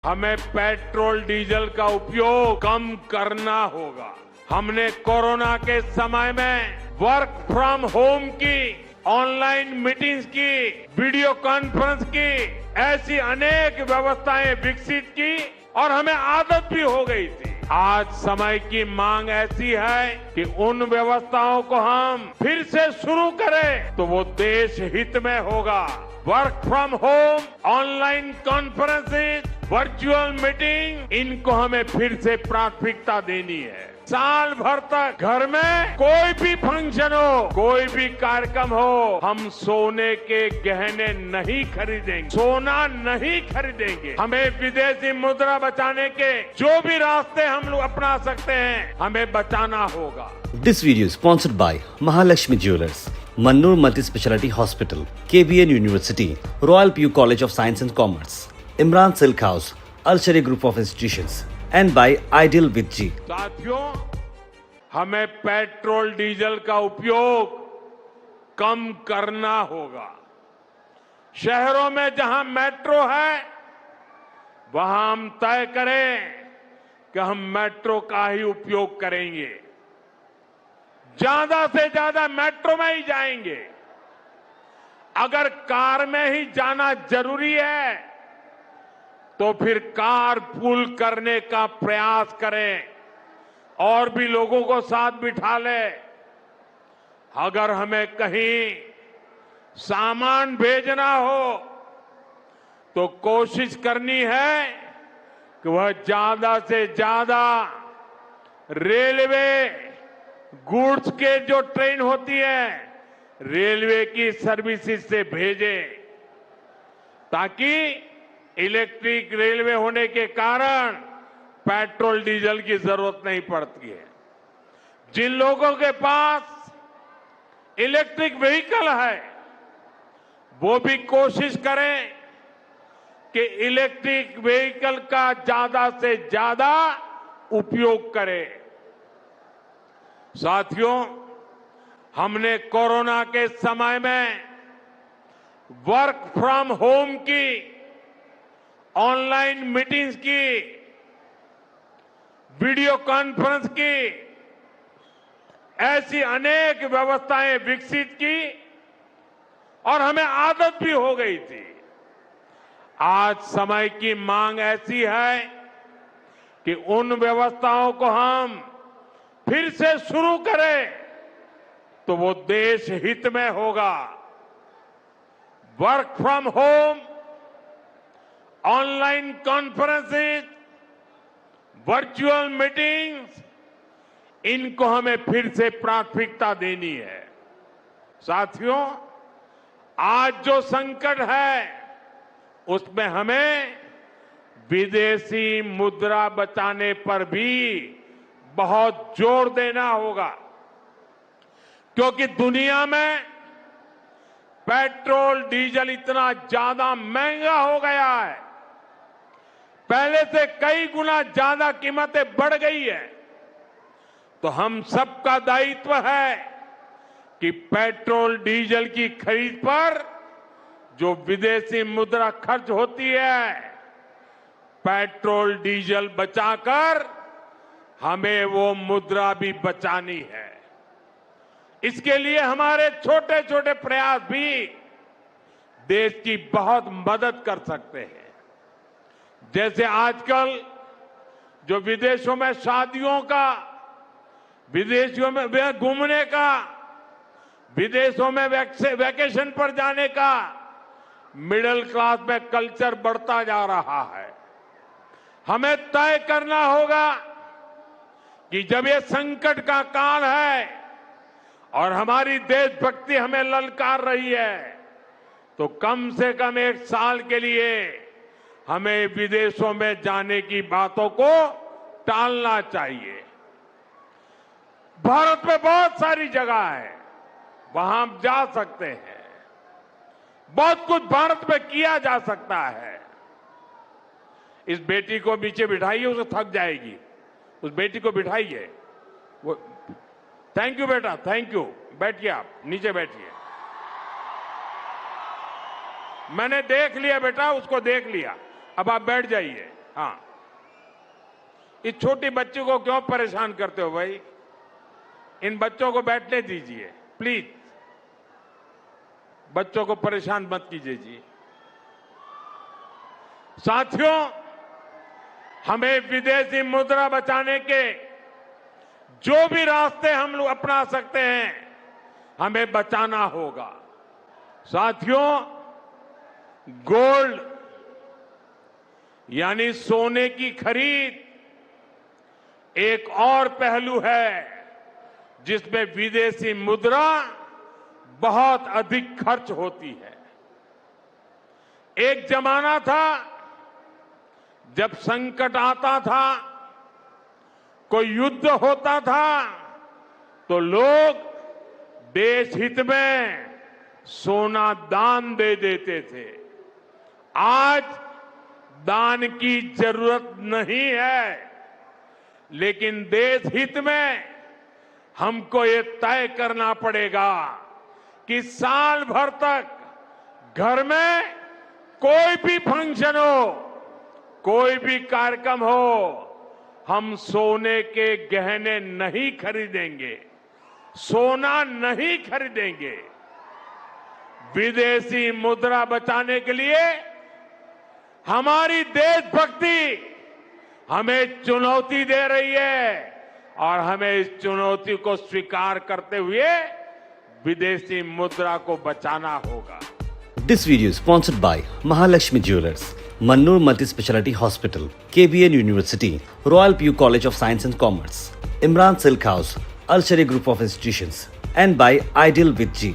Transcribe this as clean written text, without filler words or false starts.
हमें petrol diesel का उपयोग कम करना होगा। हमने कोरोना के समय में वर्क फ्रॉम होम की, ऑनलाइन मीटिंग्स की, वीडियो कॉन्फ्रेंस की, ऐसी अनेक व्यवस्थाएं विकसित की और हमें आदत भी हो गई थी। आज समय की मांग ऐसी है कि उन व्यवस्थाओं को हम फिर से शुरू करें तो वो देश हित में होगा। Work from home, online conferences, virtual meeting, इनको हमें फिर से प्राथमिकता देनी है। साल भर तक घर में कोई भी फंक्शन हो, कोई भी कार्यक्रम हो, हम सोने के गहने नहीं खरीदेंगे, सोना नहीं खरीदेंगे। हमें विदेशी मुद्रा बचाने के जो भी रास्ते हम लोग अपना सकते हैं, हमें बचाना होगा। This video is sponsored by Mahalakshmi Jewelers, Mannur Multi-Speciality Hospital, KBN University, Royal PU College of Science and Commerce, Imran Silk House, Archery Group of Institutions, and by Ideal with G. साथियों, हमें petrol diesel का उपयोग कम करना होगा। शहरों में जहां metro है, वहां हम तय करें कि हम मेट्रो का ही उपयोग करेंगे। ज्यादा से ज्यादा मेट्रो में ही जाएंगे। अगर कार में ही जाना जरूरी है तो फिर कार पूल करने का प्रयास करें और भी लोगों को साथ बिठा ले। अगर हमें कहीं सामान भेजना हो तो कोशिश करनी है कि वह ज्यादा से ज्यादा रेलवे गुड्स के जो ट्रेन होती है, रेलवे की सर्विसेज से भेजे, ताकि इलेक्ट्रिक रेलवे होने के कारण पेट्रोल डीजल की जरूरत नहीं पड़ती है। जिन लोगों के पास इलेक्ट्रिक व्हीकल है, वो भी कोशिश करें कि इलेक्ट्रिक व्हीकल का ज्यादा से ज्यादा उपयोग करें। साथियों, हमने कोरोना के समय में वर्क फ्रॉम होम की, ऑनलाइन मीटिंग्स की, वीडियो कॉन्फ्रेंस की, ऐसी अनेक व्यवस्थाएं विकसित की और हमें आदत भी हो गई थी। आज समय की मांग ऐसी है कि उन व्यवस्थाओं को हम फिर से शुरू करें तो वो देश हित में होगा। Work from home, online conferences, virtual meetings, इनको हमें फिर से प्राथमिकता देनी है। साथियों, आज जो संकट है उसमें हमें विदेशी मुद्रा बचाने पर भी बहुत जोर देना होगा, क्योंकि दुनिया में पेट्रोल डीजल इतना ज्यादा महंगा हो गया है, पहले से कई गुना ज्यादा कीमतें बढ़ गई है। तो हम सबका दायित्व है कि पेट्रोल डीजल की खरीद पर जो विदेशी मुद्रा खर्च होती है, पेट्रोल डीजल बचाकर हमें वो मुद्रा भी बचानी है। इसके लिए हमारे छोटे छोटे प्रयास भी देश की बहुत मदद कर सकते हैं। जैसे आजकल जो विदेशों में शादियों का, विदेशों में घूमने का, विदेशों में वैकेशन पर जाने का मिडिल क्लास में कल्चर बढ़ता जा रहा है। हमें तय करना होगा कि जब ये संकट का काल है और हमारी देशभक्ति हमें ललकार रही है, तो कम से कम एक साल के लिए हमें विदेशों में जाने की बातों को टालना चाहिए। भारत में बहुत सारी जगह है, वहां हम जा सकते हैं। बहुत कुछ भारत में किया जा सकता है। इस बेटी को नीचे बिठाइए, उसे थक जाएगी। उस बेटी को बिठाइए। वो थैंक यू बेटा, थैंक यू। बैठिए, आप नीचे बैठिए। मैंने देख लिया बेटा, उसको देख लिया। अब आप बैठ जाइए। हाँ, इस छोटी बच्ची को क्यों परेशान करते हो भाई? इन बच्चों को बैठने दीजिए प्लीज, बच्चों को परेशान मत कीजिए जी। साथियों, हमें विदेशी मुद्रा बचाने के जो भी रास्ते हम लोग अपना सकते हैं, हमें बचाना होगा। साथियों, गोल्ड यानी सोने की खरीद एक और पहलू है जिसमें विदेशी मुद्रा बहुत अधिक खर्च होती है। एक जमाना था जब संकट आता था, कोई युद्ध होता था, तो लोग देश हित में सोना दान दे देते थे। आज दान की जरूरत नहीं है, लेकिन देश हित में हमको ये तय करना पड़ेगा कि साल भर तक घर में कोई भी फंक्शन हो, कोई भी कार्यक्रम हो, हम सोने के गहने नहीं खरीदेंगे, सोना नहीं खरीदेंगे। विदेशी मुद्रा बचाने के लिए हमारी देशभक्ति हमें चुनौती दे रही है और हमें इस चुनौती को स्वीकार करते हुए विदेशी मुद्रा को बचाना होगा। This video is sponsored by Mahalakshmi Jewelers, Mannur Multi-Speciality Hospital, KBN University, Royal PU College of Science and Commerce, Imran Silk House, Al Sharia Group of Institutions, and by Ideal with G.